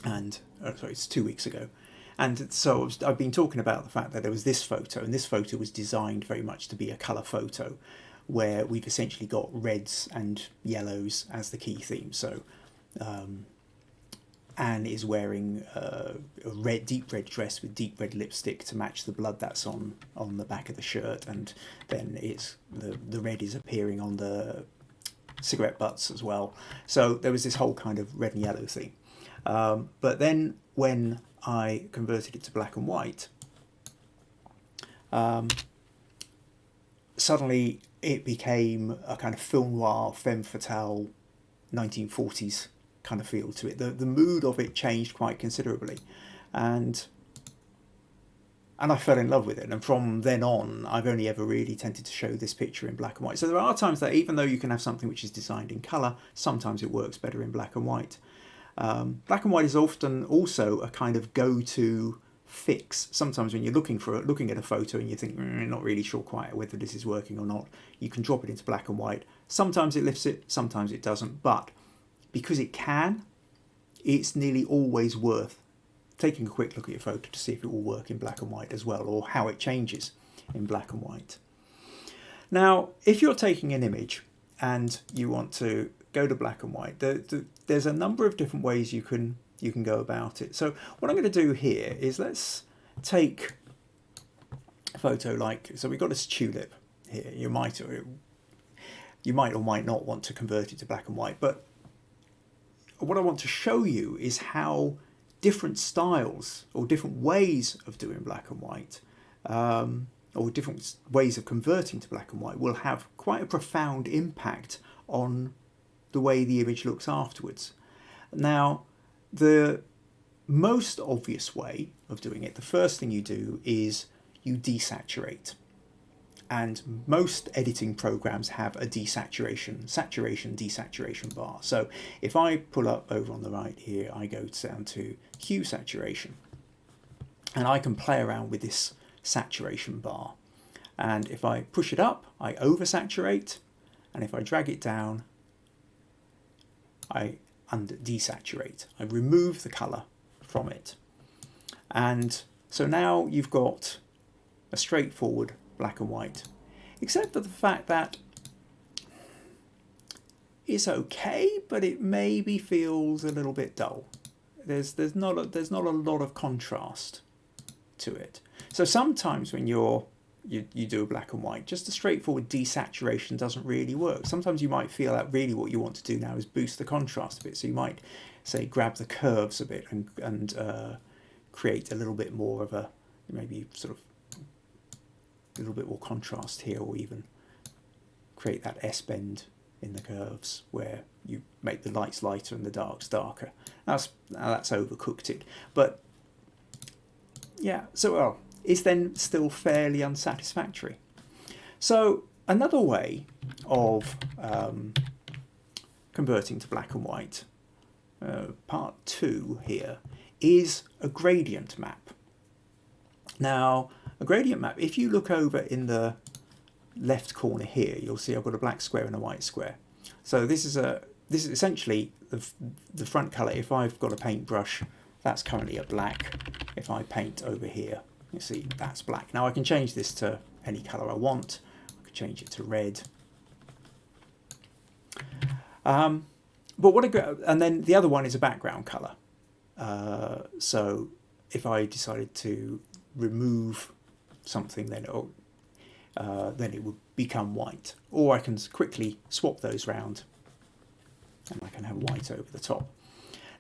and sorry, it's 2 weeks ago. And so I've been talking about the fact that there was this photo, and this photo was designed very much to be a colour photo, where we've essentially got reds and yellows as the key theme. So Anne is wearing a deep red dress with deep red lipstick to match the blood that's on the back of the shirt, and then it's the red is appearing on the cigarette butts as well. So there was this whole kind of red and yellow theme. But then when I converted it to black and white, suddenly it became a kind of film noir, femme fatale, 1940s kind of feel to it. The mood of it changed quite considerably, and I fell in love with it. And from then on, I've only ever really tended to show this picture in black and white. So there are times that even though you can have something which is designed in colour, sometimes it works better in black and white. Black and white is often also a kind of go-to fix. Sometimes when you're looking at a photo and you think, not really sure quite whether this is working or not, you can drop it into black and white. Sometimes it lifts it, sometimes it doesn't, but because it can, it's nearly always worth taking a quick look at your photo to see if it will work in black and white as well, or how it changes in black and white. Now, if you're taking an image and you want to go to black and white, there's a number of different ways you can go about it. So what I'm going to do here is let's take a photo so we've got this tulip here. You might or might not want to convert it to black and white, but what I want to show you is how different styles or different ways of doing black and white, or different ways of converting to black and white, will have quite a profound impact on the way the image looks afterwards. Now, the most obvious way of doing it, the first thing you do is you desaturate. And most editing programs have a desaturation bar. So if I pull up over on the right here, I go down to hue saturation, and I can play around with this saturation bar. And if I push it up, I oversaturate, and if I drag it down, I desaturate. I remove the colour from it. And so now you've got a straightforward black and white, except for the fact that it's okay, but it maybe feels a little bit dull. There's not a lot of contrast to it. So sometimes when you do a black and white, just a straightforward desaturation doesn't really work. Sometimes you might feel that really what you want to do now is boost the contrast a bit. So you might say grab the curves a bit and create a little bit more of a, maybe sort of a little bit more contrast here, or even create that S-bend in the curves where you make the lights lighter and the darks darker. That's overcooked it. But yeah, so it's then still fairly unsatisfactory. So another way of converting to black and white, part 2 here, is a gradient map. Now, a gradient map, if you look over in the left corner here, you'll see I've got a black square and a white square. So this is essentially the front colour. If I've got a paintbrush, that's currently a black. If I paint over here, you see that's black. Now I can change this to any colour I want. I could change it to red. And then the other one is a background colour. So if I decided to remove something, then it would become white. Or I can quickly swap those round and I can have white over the top.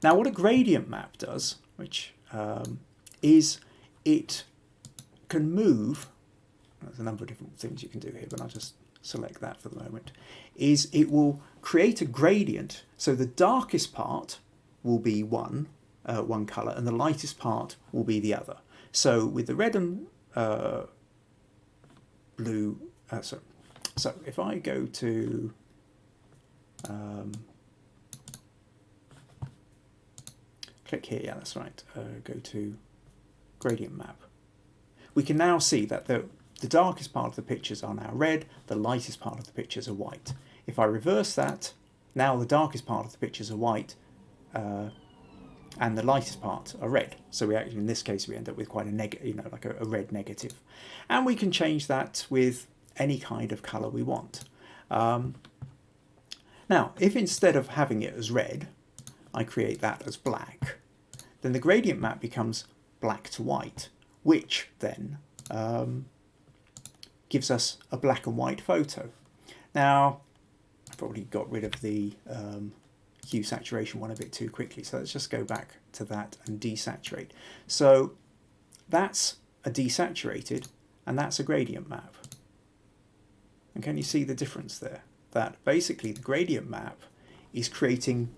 Now what a gradient map does, which is it can move, there's a number of different things you can do here, but I'll just select that for the moment, is it will create a gradient. So the darkest part will be one colour and the lightest part will be the other. So with the red and blue, so if I go to click here, yeah, that's right, go to gradient map, we can now see that the darkest part of the pictures are now red, the lightest part of the pictures are white. If I reverse that, now the darkest part of the pictures are white, and the lightest parts are red. So we actually, in this case, we end up with quite a negative, like a red negative. And we can change that with any kind of color we want. Now, if instead of having it as red, I create that as black, then the gradient map becomes black to white, which then gives us a black and white photo. Now, I probably got rid of the hue saturation one a bit too quickly, so let's just go back to that and desaturate. So that's a desaturated and that's a gradient map. And can you see the difference there? That basically the gradient map is creating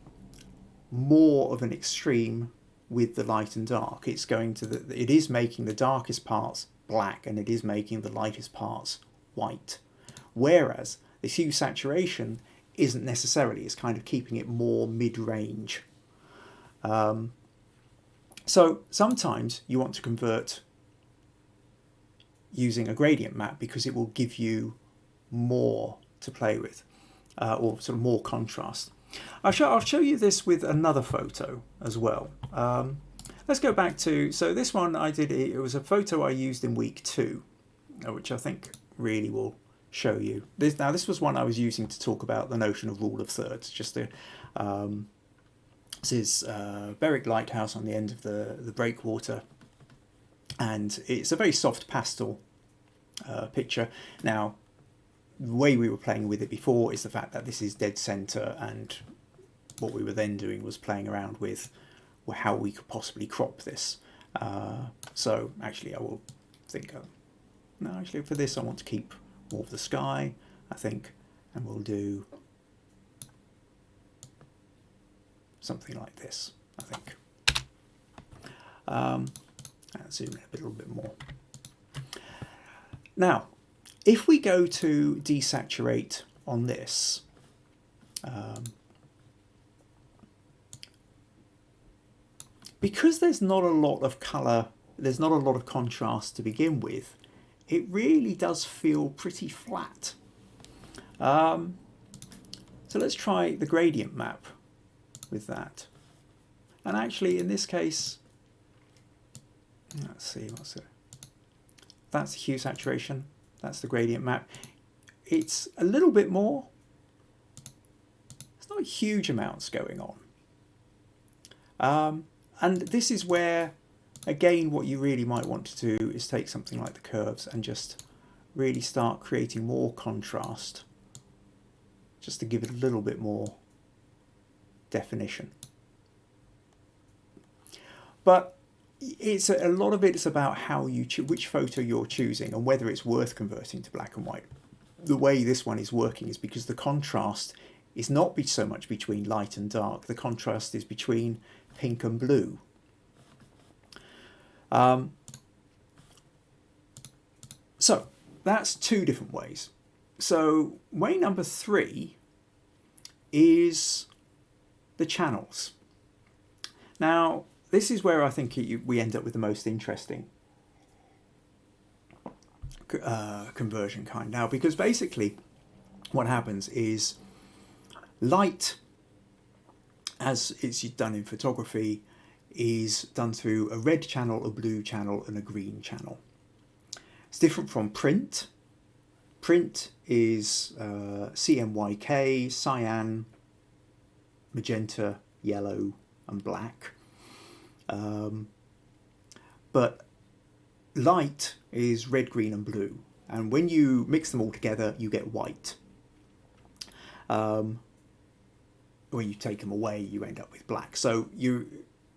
more of an extreme with the light and dark. It's going to it is making the darkest parts black and it is making the lightest parts white. Whereas the hue saturation isn't necessarily, it's kind of keeping it more mid-range. So sometimes you want to convert using a gradient map because it will give you more to play with, or sort of more contrast. I'll show you this with another photo as well. Let's go back to, so this one I did, it was a photo I used in week 2, which I think really will show you. Now this was one I was using to talk about the notion of rule of thirds. Just this is Berwick Lighthouse on the end of the breakwater, and it's a very soft pastel picture. Now, the way we were playing with it before is the fact that this is dead center, and what we were then doing was playing around with how we could possibly crop this. So actually I will think, no, actually for this I want to keep more of the sky, I think, and we'll do something like this, I think. And zoom in a little bit more. Now, if we go to desaturate on this, because there's not a lot of colour, there's not a lot of contrast to begin with, it really does feel pretty flat. So let's try the gradient map with that. And actually in this case, let's see, what's it? That's the hue saturation. That's the gradient map. It's a little bit more. There's not huge amounts going on. And this is where, again, what you really might want to do is take something like the curves and just really start creating more contrast, just to give it a little bit more definition. But it's a lot of it is about how you which photo you're choosing and whether it's worth converting to black and white. The way this one is working is because the contrast is not so much between light and dark. The contrast is between pink and blue. So that's two different ways. So way number 3 is the channels. Now, this is where I think we end up with the most interesting conversion kind now, because basically what happens is light, as it's done in photography, is done through a red channel, a blue channel, and a green channel. It's different from print. Print is CMYK, cyan, magenta, yellow, and black. But light is red, green, and blue. And when you mix them all together, you get white. When you take them away, you end up with black. So you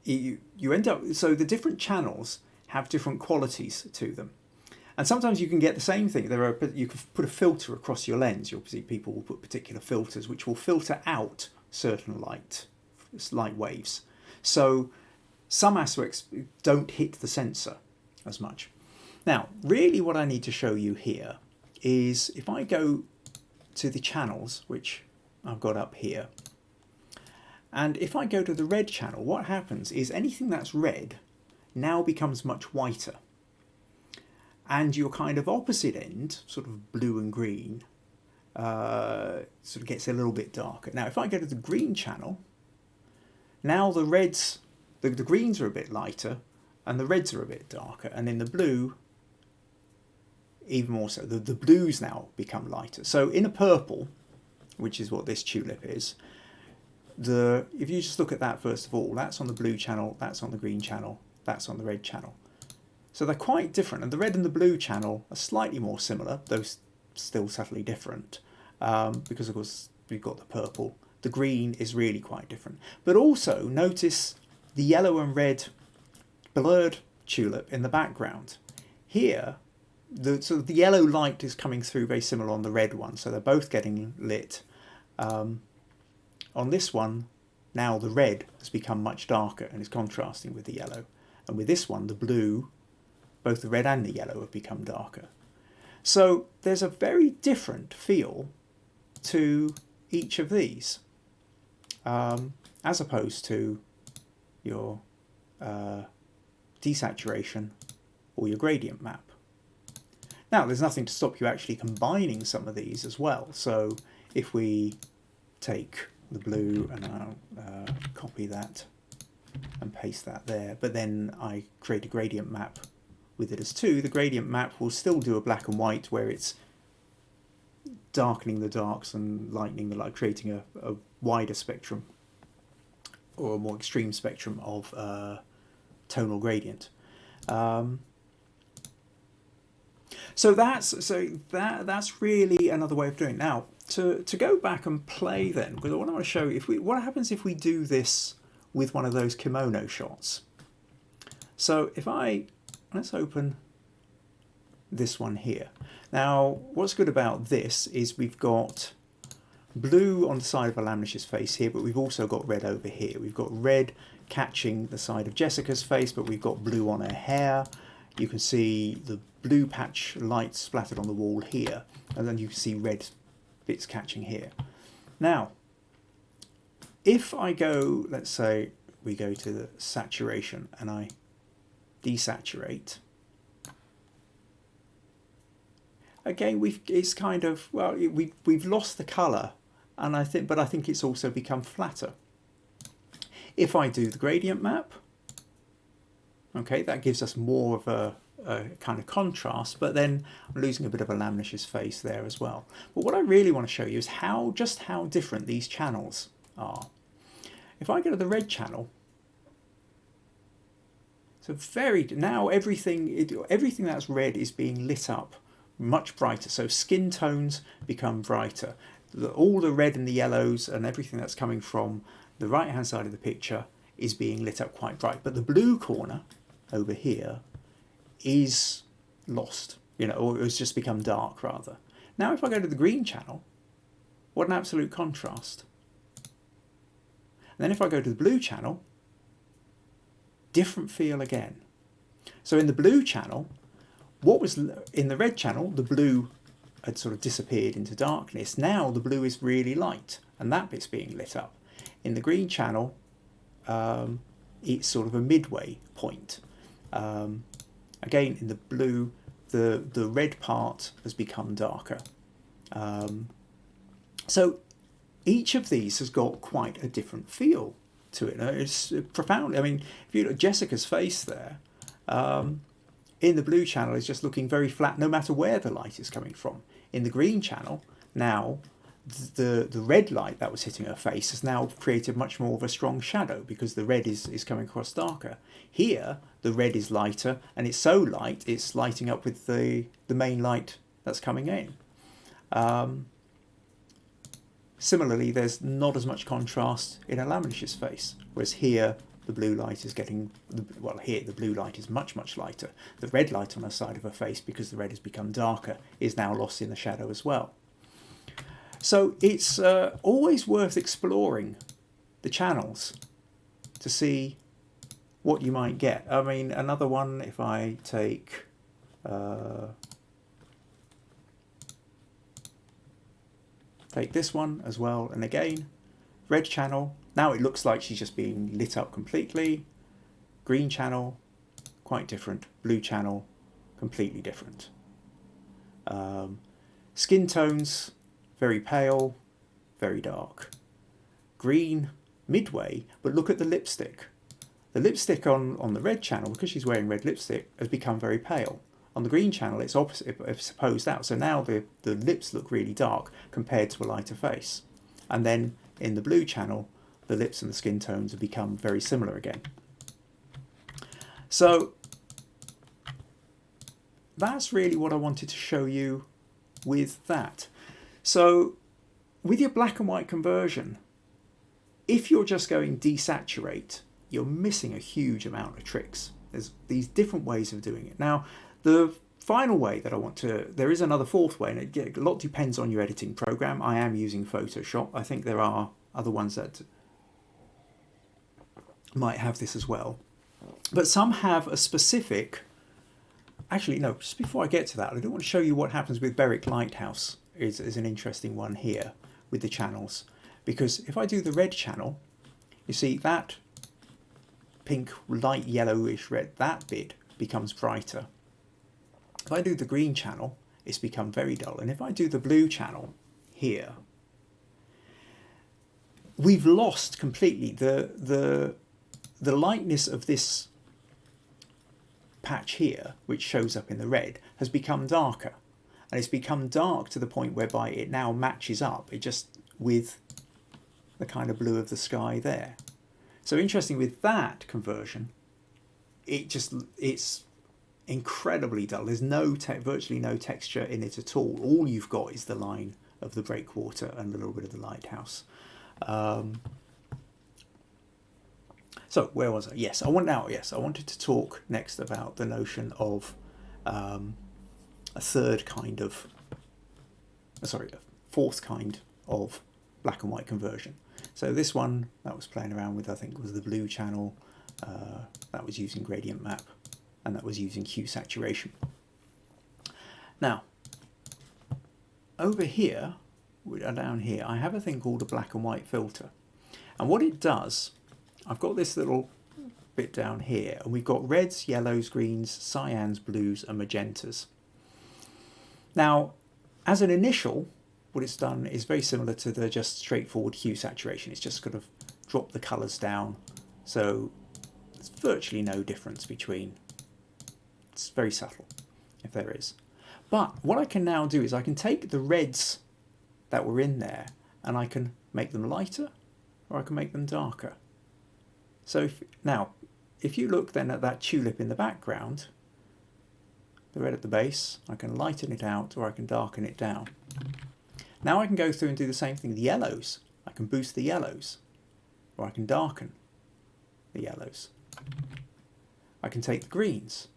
end up, so the different channels have different qualities to them. And sometimes you can get the same thing. You can put a filter across your lens. You'll see people will put particular filters which will filter out certain light waves. So some aspects don't hit the sensor as much. Now, really what I need to show you here is if I go to the channels, which I've got up here, and if I go to the red channel, what happens is anything that's red now becomes much whiter. And your kind of opposite end, sort of blue and green, sort of gets a little bit darker. Now, if I go to the green channel, now the reds the greens are a bit lighter and the reds are a bit darker, and in the blue even more so. The blues now become lighter. So in a purple, which is what this tulip is, if you just look at that first of all, that's on the blue channel, that's on the green channel, that's on the red channel. So they're quite different, and the red and the blue channel are slightly more similar, though still subtly different, because of course we've got the purple. The green is really quite different. But also notice the yellow and red blurred tulip in the background. Here, the yellow light is coming through very similar on the red one, so they're both getting lit. On this one, now the red has become much darker and is contrasting with the yellow. And with this one, the blue, both the red and the yellow have become darker. So there's a very different feel to each of these, as opposed to your desaturation or your gradient map. Now, there's nothing to stop you actually combining some of these as well. So if we take the blue, and I'll copy that and paste that there, but then I create a gradient map with it as 2, the gradient map will still do a black and white where it's darkening the darks and lightening the light, creating a wider spectrum or a more extreme spectrum of tonal gradient. So that's really another way of doing it. Now, to go back and play then, because what I want to show you, what happens if we do this with one of those kimono shots. So let's open this one here. Now, what's good about this is we've got blue on the side of Alamnish's face here, but we've also got red over here. We've got red catching the side of Jessica's face, but we've got blue on her hair. You can see the blue patch light splattered on the wall here, and then you can see red bits catching here. Now, if I go, let's say we go to the saturation and I desaturate, again it's kind of, well, we've lost the colour, and I think it's also become flatter. If I do the gradient map, okay, that gives us more of a kind of contrast, but then I'm losing a bit of Alamnish's face there as well. But what I really want to show you is just how different these channels are. If I go to the red channel, so now everything that's red is being lit up much brighter. So skin tones become brighter. All the red and the yellows and everything that's coming from the right hand side of the picture is being lit up quite bright. But the blue corner over here is lost, or it's just become dark rather. Now if I go to the green channel, what an absolute contrast. And then if I go to the blue channel, different feel again. So in the blue channel, what was in the red channel, the blue had sort of disappeared into darkness. Now the blue is really light, and that bit's being lit up. In the green channel, it's sort of a midway point. Again, in the blue, the red part has become darker. So each of these has got quite a different feel to it. It's profound. I mean, if you look at Jessica's face there, in the blue channel is just looking very flat no matter where the light is coming from. In the green channel, now the red light that was hitting her face has now created much more of a strong shadow because the red is coming across darker. Here, the red is lighter, and it's so light it's lighting up with the main light that's coming in. Similarly, there's not as much contrast in Alamnish's face, whereas here the blue light is getting, well, here the blue light is much, much lighter. The red light on the side of her face, because the red has become darker, is now lost in the shadow as well. So it's always worth exploring the channels to see what you might get. I mean, another one, if I take this one as well, and again, red channel, now it looks like she's just being lit up completely. Green channel, quite different. Blue channel, completely different. Skin tones, very pale, very dark. Green, midway, but look at the lipstick. The lipstick on the red channel, because she's wearing red lipstick, has become very pale. On the green channel, it's opposite, it's opposed out. So now the lips look really dark compared to a lighter face. And then in the blue channel, the lips and the skin tones have become very similar again. So that's really what I wanted to show you with that. So with your black and white conversion, if you're just going desaturate, you're missing a huge amount of tricks. There's these different ways of doing it. Now, the final way that I want to, there is another fourth way, and a lot depends on your editing program. I am using Photoshop. I think there are other ones that might have this as well. But some have a specific, actually no, just before I get to that, I do want to show you what happens with Berwick Lighthouse is an interesting one here with the channels. Because if I do the red channel, you see that pink, light yellowish red, that bit becomes brighter. If I do the green channel, it's become very dull. And if I do the blue channel here, we've lost completely the lightness of this patch here, which shows up in the red, has become darker. And it's become dark to the point whereby it now matches up, it just with the kind of blue of the sky there. So interesting with that conversion, it's incredibly dull. There's virtually no texture in it at all. All you've got is the line of the breakwater and a little bit of the lighthouse. So where was I? Yes, I wanted to talk next about the notion of a fourth kind of black and white conversion. So this one that was playing around with, I think, was the blue channel. That was using gradient map, and that was using hue saturation. Now, over here, down here, I have a thing called a black and white filter. And what it does, I've got this little bit down here, and we've got reds, yellows, greens, cyans, blues, and magentas. Now, as an initial, what it's done is very similar to the just straightforward hue saturation. It's just kind of dropped the colours down, so there's virtually no difference between. It's very subtle, if there is. But what I can now do is I can take the reds that were in there and I can make them lighter or I can make them darker. So if you look then at that tulip in the background, the red at the base, I can lighten it out or I can darken it down. Now I can go through and do the same thing. The yellows, I can boost the yellows or I can darken the yellows. I can take the greens,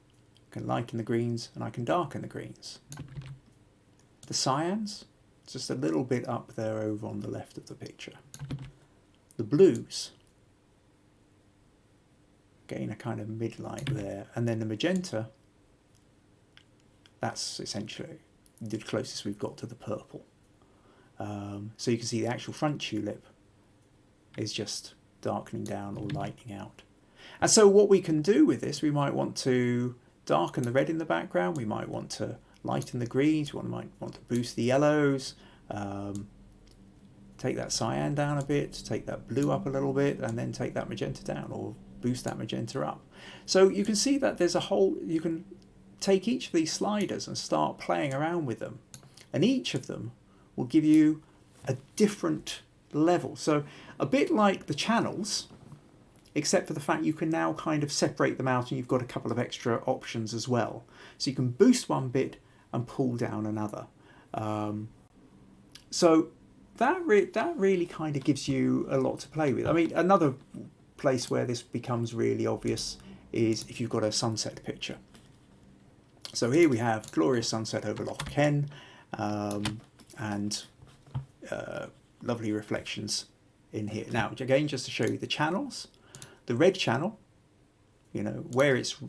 I can lighten the greens and I can darken the greens. The cyans, just a little bit up there over on the left of the picture. The blues, gain a kind of mid-light there, and then the magenta, that's essentially the closest we've got to the purple. So you can see the actual front tulip is just darkening down or lightening out. And so what we can do with this, we might want to darken the red in the background, we might want to lighten the greens, we might want to boost the yellows, take that cyan down a bit, take that blue up a little bit, and then take that magenta down or boost that magenta up. So you can see that there's a whole, you can take each of these sliders and start playing around with them, and each of them will give you a different level. So a bit like the channels, except for the fact you can now kind of separate them out and you've got a couple of extra options as well. So you can boost one bit and pull down another. So that really kind of gives you a lot to play with. I mean, another place where this becomes really obvious is if you've got a sunset picture. So here we have glorious sunset over Loch Ken, and lovely reflections in here. Now, again, just to show you the channels, the red channel, you know, where it's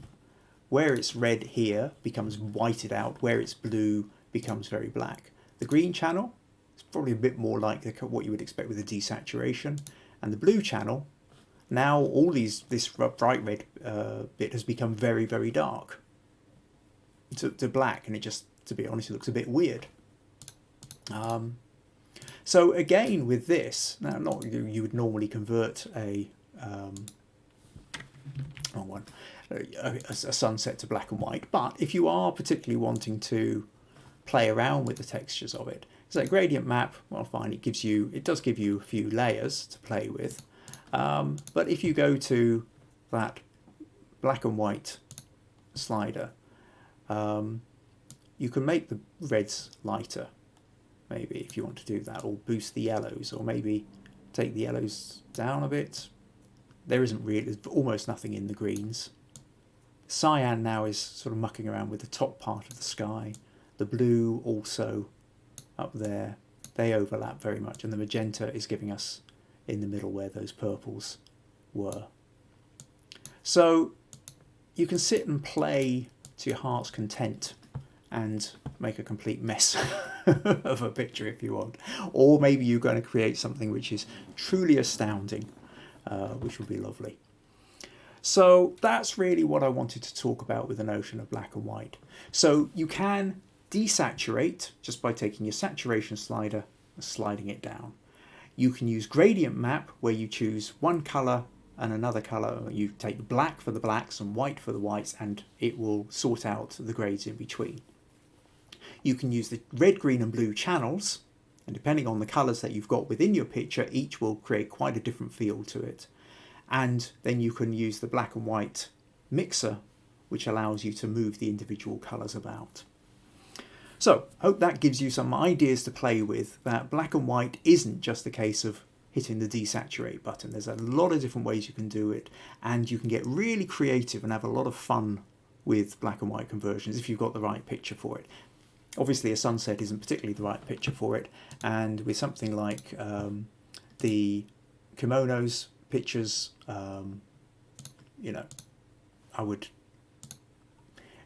red here becomes whited out, where it's blue becomes very black. The green channel is probably a bit more like what you would expect with a desaturation, and the blue channel, now all this bright red bit has become very, very dark to black, and it just, to be honest, it looks a bit weird. So again with this, now not you would normally convert a wrong one, a sunset to black and white. But if you are particularly wanting to play around with the textures of it, so gradient map, well, fine, it does give you a few layers to play with. But if you go to that black and white slider, you can make the reds lighter, maybe, if you want to do that, or boost the yellows, or maybe take the yellows down a bit. There's almost nothing in the greens. Cyan now is sort of mucking around with the top part of the sky. The blue also up there, they overlap very much, and the magenta is giving us in the middle where those purples were. So you can sit and play to your heart's content and make a complete mess of a picture if you want. Or maybe you're going to create something which is truly astounding, which would be lovely. So that's really what I wanted to talk about with the notion of black and white. So you can desaturate just by taking your saturation slider and sliding it down. You can use gradient map, where you choose one colour and another colour. You take black for the blacks and white for the whites, and it will sort out the grades in between. You can use the red, green and blue channels, and depending on the colours that you've got within your picture, each will create quite a different feel to it. And then you can use the black and white mixer, which allows you to move the individual colours about. So, hope that gives you some ideas to play with, that black and white isn't just a case of hitting the desaturate button. There's a lot of different ways you can do it, and you can get really creative and have a lot of fun with black and white conversions if you've got the right picture for it. Obviously a sunset isn't particularly the right picture for it, and with something like the kimonos pictures, you know,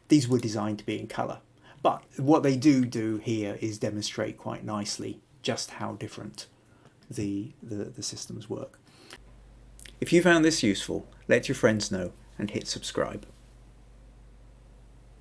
these were designed to be in colour. But what they do here is demonstrate quite nicely just how different the systems work. If you found this useful, let your friends know and hit subscribe.